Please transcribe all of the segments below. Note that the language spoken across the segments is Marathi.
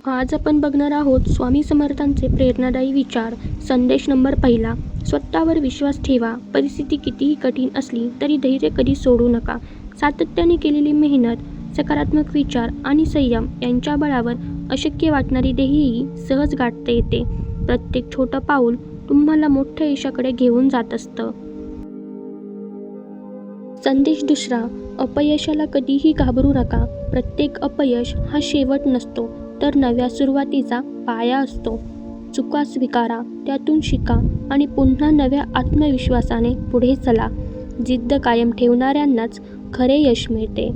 आज आपण बघणार आहोत स्वामी समर्थांचे प्रेरणादायी विचार. संदेश नंबर 1. स्वतःवर विश्वास ठेवा. परिस्थिती कितीही कठीण असली तरी धैर्य कधी सोडू नका. सातत्याने केलेली मेहनत, सकारात्मक विचार आणि संयम यांच्या बळावर अशक्य वाटणारी ध्येयही सहज गाठता येते. प्रत्येक छोटं पाऊल तुम्हाला मोठ्या यशाकडे घेऊन जात असतं. संदेश 2. अपयशाला कधीही घाबरू नका. प्रत्येक अपयश हा शेवट नसतो, तर नव्या सुरुवातीचा पाया असतो. चुका स्वीकारा, त्यातून शिका आणि पुन्हा नव्या आत्मविश्वासाने पुढे चला. जिद्द कायम ठेवणाऱ्यांनाच खरे यश मिळते.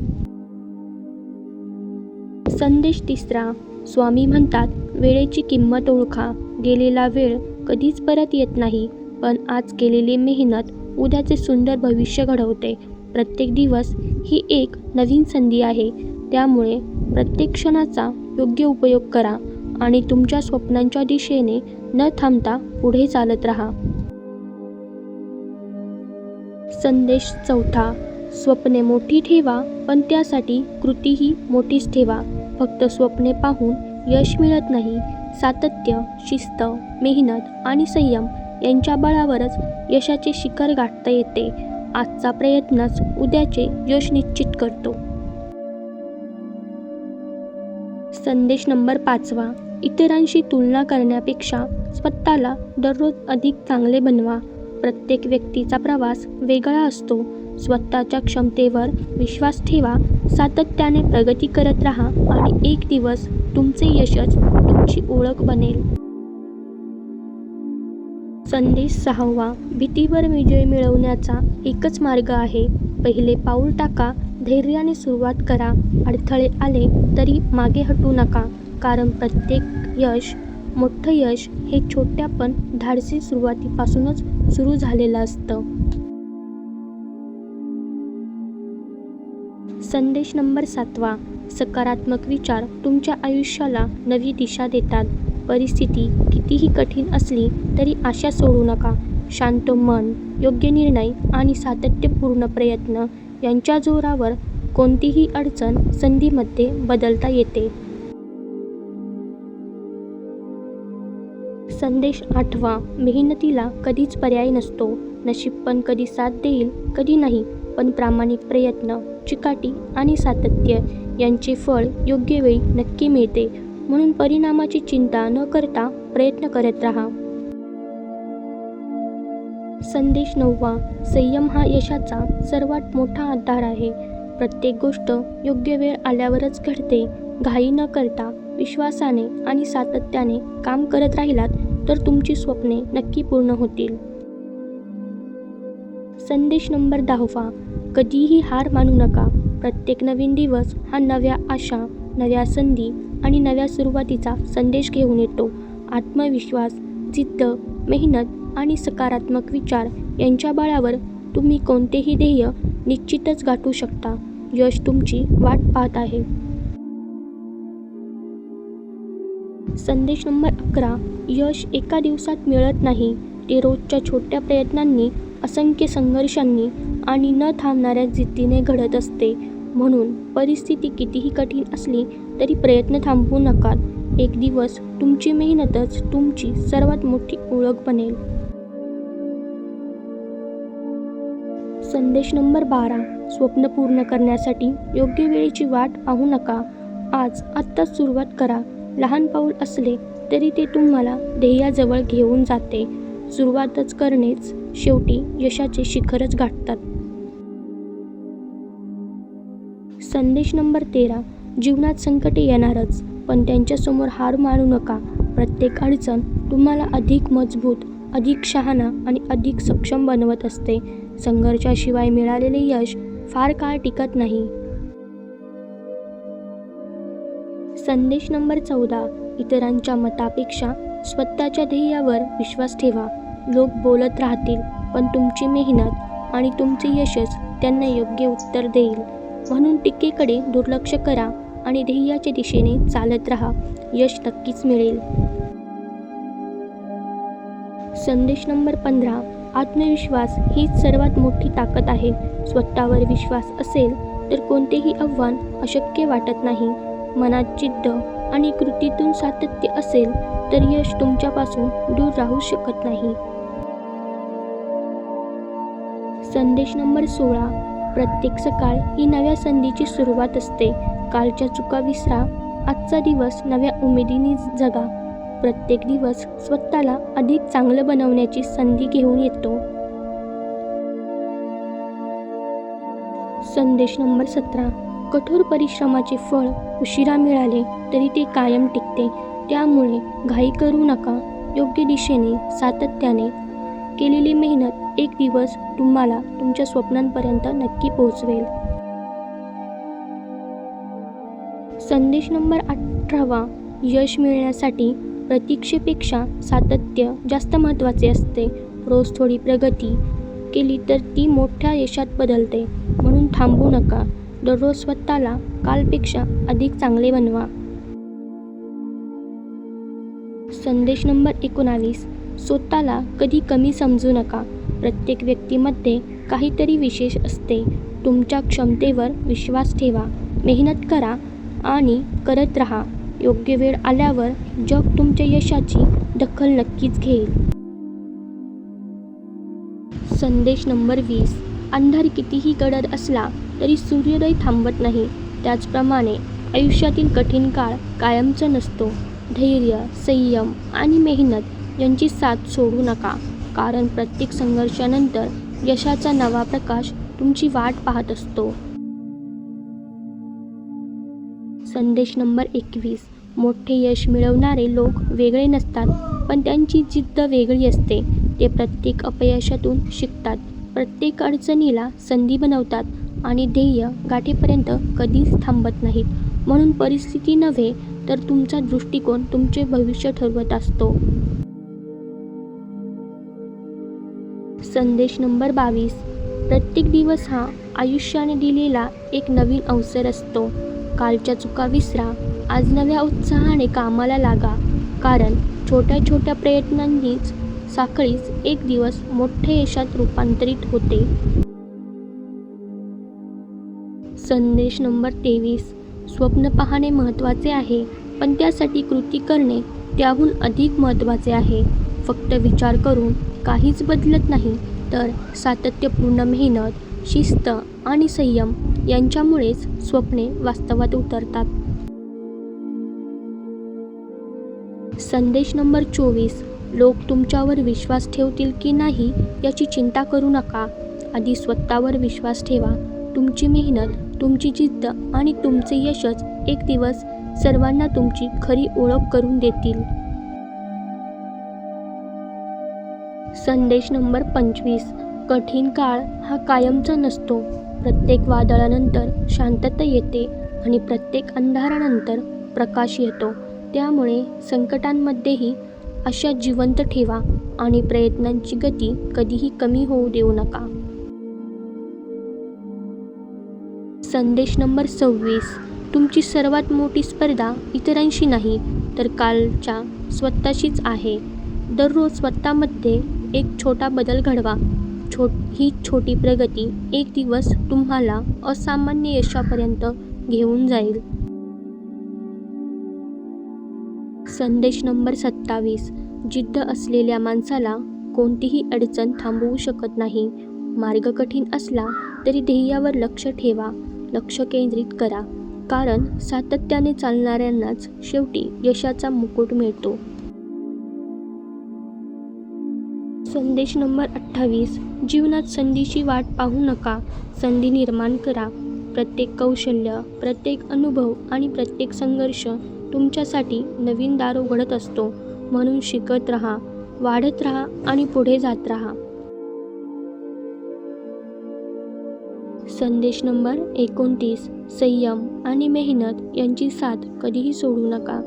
संदेश 3. स्वामी म्हणतात, वेळेची किंमत ओळखा. गेलेला वेळ कधीच परत येत नाही, पण आज केलेली मेहनत उद्याचे सुंदर भविष्य घडवते. प्रत्येक दिवस ही एक नवीन संधी आहे, त्यामुळे प्रत्येक क्षणाचा योग्य उपयोग करा आणि तुमच्या स्वप्नांच्या दिशेने न थांबता पुढे चालत राहा. संदेश 4. स्वप्ने मोठी ठेवा, पण त्यासाठी कृतीही मोठीच ठेवा. फक्त स्वप्ने पाहून यश मिळत नाही. सातत्य, शिस्त, मेहनत आणि संयम यांच्या बळावरच यशाचे शिखर गाठता येते. आजचा प्रयत्नच उद्याचे यश निश्चित करतो. संदेश नंबर 5. इतरांशी तुलना करण्यापेक्षा स्वतःला दररोज अधिक चांगले बनवा. प्रत्येक व्यक्तीचा प्रवास वेगळा असतो. स्वतःच्या क्षमतेवर विश्वास ठेवा, सातत्याने प्रगती करत राहा आणि एक दिवस तुमचे यशच तुमची ओळख बनेल. संदेश 6. भीतीवर विजय मिळवण्याचा एकच मार्ग आहे. पहिले पाऊल टाका, धैर्याने सुरुवात करा. अडथळे आले तरी मागे हटू नका, कारण प्रत्येक मोठं यश हे छोट्या पण धाडसी सुरुवातीपासूनच सुरू झालेलं असतं. संदेश नंबर 7. सकारात्मक विचार तुमच्या आयुष्याला नवी दिशा देतात. परिस्थिती कितीही कठीण असली तरी आशा सोडू नका. शांत मन, योग्य निर्णय आणि सातत्यपूर्ण प्रयत्न यांच्या जोरावर कोणतीही अडचण संधीमध्ये बदलता येते. संदेश 8. मेहनतीला कधीच पर्याय नसतो. नशीब पण कधी साथ देईल, कधी नाही. पण प्रामाणिक प्रयत्न, चिकाटी आणि सातत्य यांचे फळ योग्य वेळी नक्की मिळते. म्हणून परिणामाची चिंता न करता प्रयत्न करत राहा. संदेश 9. संयम हा यशाचा सर्वात मोठा आधार आहे. प्रत्येक गोष्ट योग्य वेळ आल्यावरच घडते. घाई न करता विश्वासाने आणि सातत्याने काम करत राहिलात तर तुमची स्वप्ने नक्की पूर्ण होतील. संदेश नंबर 10. कधीही हार मानू नका. प्रत्येक नवीन दिवस हा नव्या आशा, नव्या संधी आणि नव्या सुरुवातीचा संदेश घेऊन येतो. आत्मविश्वास, जिद्द, मेहनत आणि सकारात्मक विचार यांच्या बळावर तुम्ही कोणतेही ध्येय निश्चितच गाठू शकता. यश तुमची वाट पाहत आहे. संदेश नंबर 11. यश एका दिवसात मिळत नाही. ते रोजच्या छोट्या प्रयत्नांनी, असंख्य संघर्षांनी आणि न थांबणाऱ्या जिद्दीने घडत असते. म्हणून परिस्थिती कितीही कठीण असली तरी प्रयत्न थांबवू नका. एक दिवस तुमची मेहनतच तुमची सर्वात मोठी ओळख बनेल. संदेश नंबर 12. स्वप्न पूर्ण करण्यासाठी योग्य वेळेची वाट पाहू नका. आत्ताच सुरुवात करा. लहान पाऊल असले तरी ते तुम्हाला ध्येयाजवळ घेऊन जाते. सुरुवातच करणेच शेवटी यशाचे शिखरच गाठतात. संदेश नंबर 13. जीवनात संकटे येणारच, पण त्यांच्यासमोर हार मानू नका. प्रत्येक अडचण तुम्हाला अधिक मजबूत, अधिक शहाणा आणि अधिक सक्षम बनवत असते. संघर्षाशिवाय मिळालेले यश फार काळ टिकत नाही. संदेश नंबर 14. इतरांच्या मतापेक्षा स्वतःच्या ध्येयावर विश्वास ठेवा. लोक बोलत राहतील, पण तुमची मेहनत आणि तुमचे यशच त्यांना योग्य उत्तर देईल. म्हणून टीकेकडे दुर्लक्ष करा आणि ध्येयाच्या दिशेने चालत राहा. यश नक्कीच मिळेल. संदेश नंबर 15. आत्मविश्वास हीच सर्वात मोठी ताकद आहे. स्वतःवर विश्वास असेल तर कोणतेही आव्हान अशक्य वाटत नाही. मनात जिद्द आणि कृतीतून सातत्य असेल तर यश तुमच्यापासून दूर राहू शकत नाही. संदेश नंबर 16. प्रत्येक सकाळ ही नव्या संधीची सुरुवात असते. कालच्या चुका विसरा. आजचा दिवस नव्या उमेदीने जगा. प्रत्येक दिवस स्वतःला अधिक चांगलं बनवण्याची संधी घेऊन येतो. संदेश नंबर 17. कठोर परिश्रमाचे फळ उशिरा मिळाले तरी ते कायम टिकते. त्यामुळे घाई करू नका. योग्य दिशेने सातत्याने केलेली मेहनत एक दिवस तुम्हाला तुमच्या स्वप्नांपर्यंत नक्की पोहोचवेल. संदेश नंबर 18. यश मिळण्यासाठी प्रतीक्षेपेक्षा सातत्य जास्त महत्त्वाचे असते. रोज थोडी प्रगती केली तर ती मोठ्या यशात बदलते. म्हणून थांबू नका. दररोज स्वतःला कालपेक्षा अधिक चांगले बनवा. संदेश नंबर 19. स्वतःला कधी कमी समजू नका. प्रत्येक व्यक्तीमध्ये काहीतरी विशेष असते. तुमच्या क्षमतेवर विश्वास ठेवा. मेहनत करा आणि करत राहा. योग्य वेळ आल्यावर जग तुमच्या यशाची दखल नक्कीच घेईल. संदेश नंबर 20. अंधार कितीही गडद असला तरी सूर्योदय थांबत नाही. त्याचप्रमाणे आयुष्यातील कठीण काळ कायमचा नसतो. धैर्य, संयम आणि मेहनत यांची साथ सोडू नका. कारण प्रत्येक संघर्षानंतर यशाचा नवा प्रकाश तुमची वाट पाहत असतो. संदेश नंबर 21. मोठे यश मिळवणारे लोक वेगळे नसतात, पण त्यांची जिद्द वेगळी असते. ते प्रत्येक अपयशातून शिकतात, प्रत्येक अडचणीला संधी बनवतात आणि ध्येय गाठेपर्यंत कधीच थांबत नाहीत. म्हणून परिस्थिती नव्हे तर तुमचा दृष्टिकोन तुमचे भविष्य ठरवत असतो. संदेश नंबर 22. प्रत्येक दिवस हा आयुष्याने दिलेला एक नवीन अवसर असतो. कालच्या चुका विसरा. आज नव्या उत्साहाने कामाला लागा. कारण छोट्या छोट्या प्रयत्नांनीच साखळीच एक दिवस मोठ्या यशात रूपांतरित होते. संदेश नंबर 23. स्वप्न पाहणे महत्त्वाचे आहे, पण त्यासाठी कृती करणे त्याहून अधिक महत्त्वाचे आहे. फक्त विचार करून काहीच बदलत नाही, तर सातत्यपूर्ण मेहनत, शिस्त आणि संयम यांच्यामुळेच स्वप्ने वास्तवात उतरतात. संदेश नंबर 24. लोक तुमच्यावर विश्वास ठेवतील की नाही याची चिंता करू नका. आधी स्वतःवर विश्वास ठेवा. तुमची मेहनत, तुमची जिद्द आणि तुमचे यशच एक दिवस सर्वांना तुमची खरी ओळख करून देतील. संदेश नंबर 25. कठीण काळ हा कायमचा नसतो. प्रत्येक वादळानंतर शांतता येते आणि प्रत्येक अंधारानंतर प्रकाश येतो. त्यामुळे संकटांमध्येही आशा जिवंत ठेवा आणि प्रयत्नांची गती कधीही कमी होऊ देऊ नका. संदेश नंबर 26. तुमची सर्वात मोठी स्पर्धा इतरांशी नाही, तर कालच्या स्वतःशीच आहे. दररोज स्वतःमध्ये एक छोटा बदल घडवा. ही छोटी प्रगती एक दिवस तुम्हाला असामान्य यशापर्यंत घेऊन जाईल. संदेश नंबर 27. जिद्द असलेल्या माणसाला कोणतीही अडचण थांबवू शकत नाही. मार्ग कठीण असला तरी ध्येयावर लक्ष ठेवा. लक्ष केंद्रित करा, कारण सातत्याने चालणाऱ्यांनाच शेवटी यशाचा मुकुट मिळतो. संदेश नंबर 28. जीवनात संधीची वाट पाहू नका, संधी निर्माण करा. प्रत्येक कौशल्य, प्रत्येक अनुभव आणि प्रत्येक संघर्ष तुमच्यासाठी नवीन दार उघडत असतो. म्हणून शिकत राहा, वाढत राहा आणि पुढे जात राहा. संदेश नंबर 29. संयम आणि मेहनत यांची साथ कधीही सोडू नका.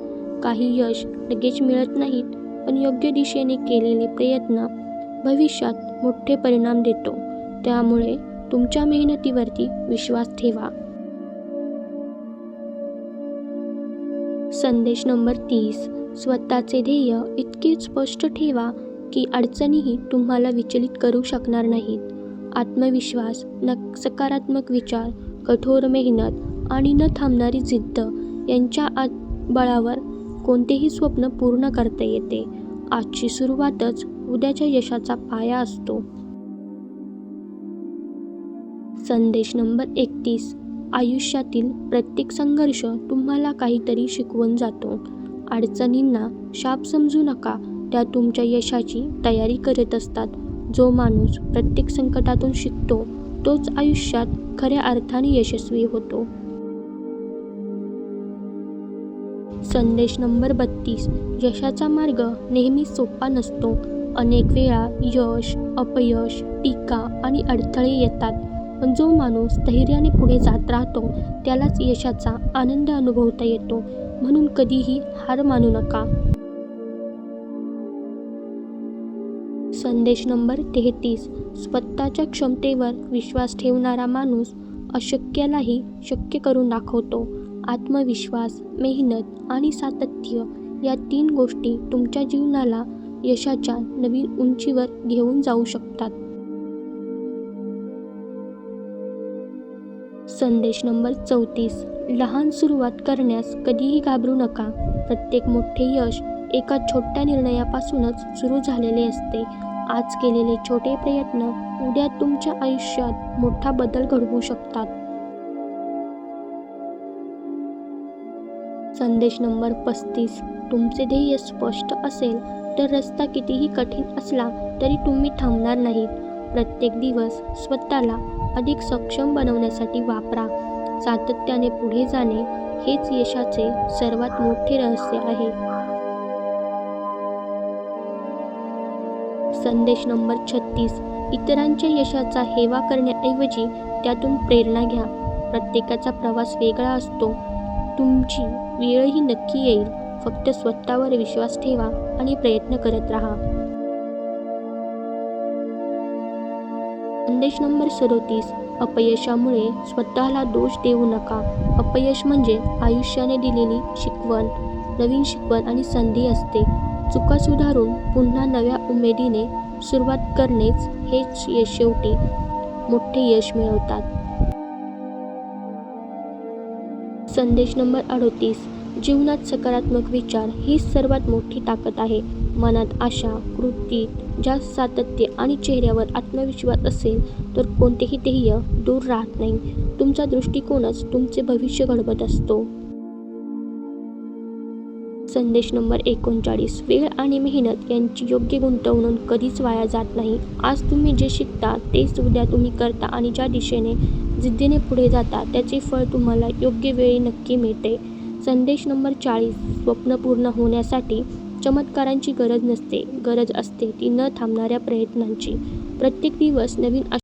काही यश लगेच मिळत नाहीत, पण योग्य दिशेने केलेले प्रयत्न भविष्यात मोठे परिणाम देतो. त्यामुळे तुमच्या मेहनतीवरती विश्वास ठेवा. संदेश नंबर 30. स्वतःचे ध्येय इतके स्पष्ट ठेवा की अडचणीही तुम्हाला विचलित करू शकणार नाहीत. आत्मविश्वास, सकारात्मक विचार, कठोर मेहनत आणि न थांबणारी जिद्द यांच्या बळावर कोणतेही स्वप्न पूर्ण करता येते. आजची सुरुवातच उद्याच्या यशाचा पाया असतो. संदेश नंबर 31. आयुष्यातील प्रत्येक संघर्ष तुम्हाला काहीतरी शिकवून जातो. अडचणींना शाप समजू नका, त्या तुमच्या यशाची तयारी करत असतात. जो माणूस प्रत्येक संकटातून शिकतो तोच आयुष्यात खऱ्या अर्थाने यशस्वी होतो. संदेश नंबर 32. यशाचा मार्ग नेहमी सोपा नसतो. अनेक वेळा यश, अपयश, टीका आणि अडथळे येतात, पण जो माणूस धैर्याने पुढे जात राहतो त्यालाच यशाचा आनंद अनुभवता येतो. म्हणून कधीही हार मानू नका. संदेश नंबर 33. स्वतःच्या क्षमतेवर विश्वास ठेवणारा माणूस अशक्यालाही शक्य करून दाखवतो. आत्मविश्वास, मेहनत आणि सातत्य या 3 गोष्टी तुमच्या जीवनाला यशाच्या नवीन उंचीवर घेऊन जाऊ शकतात. संदेश नंबर 34. लहान सुरुवात करण्यास कधीही घाबरू नका. प्रत्येक मोठे यश एका छोट्या निर्णयापासूनच सुरू झालेले असते. आज केलेले छोटे प्रयत्न उद्या तुमच्या आयुष्यात मोठा बदल घडवू शकतात. संदेश नंबर 35. तुमचे ध्येय स्पष्ट असेल तर रस्ता कितीही कठीण असला तरी तुम्ही थांबणार नाहीत. प्रत्येक दिवस स्वतःला अधिक सक्षम बनवण्यासाठी वापरा. सातत्याने पुढे जाणे हेच यशाचे सर्वात मोठे रहस्य आहे. संदेश नंबर 36. इतरांच्या यशाचा हेवा करण्याऐवजी त्यातून प्रेरणा घ्या. प्रत्येकाचा प्रवास वेगळा असतो. तुमची वेळही नक्की येईल. फक्त स्वतःवर विश्वास ठेवा आणि प्रयत्न करत राहा. संदेश नंबर 37. अपयशामुळे स्वतःला दोष देऊ नका. अपयश म्हणजे आयुष्याने दिलेली शिकवण, नवीन शिकवण आणि संधी असते. चुका सुधारून पुन्हा नव्या उमेदीने सुरुवात करणेच हेच शेवटी मोठे यश मिळवतात. संदेश नंबर 38. जीवनात सकारात्मक विचार ही सर्वात मोठी ताकद आहे. मनात आशा, कृतीत जास्त सातत्य आणि चेहऱ्यावर आत्मविश्वास असेल तर कोणतेही ध्येय दूर राहत नाही. तुमचा दृष्टिकोनच तुमचे भविष्य घडवत असतो. संदेश नंबर 39. वेळ आणि मेहनत यांची योग्य गुंतवणूक कधीच वाया जात नाही. आज तुम्ही जे शिकता तेच उद्या तुम्ही करता आणि ज्या दिशेने जिद्दीने पुढे जाता त्याचे फळ तुम्हाला योग्य वेळी नक्की मिळते. संदेश नंबर 40. स्वप्न पूर्ण होण्यासाठी चमत्कारांची गरज नसते, गरज असते ती न थांबणाऱ्या प्रयत्नांची. प्रत्येक दिवस नवीन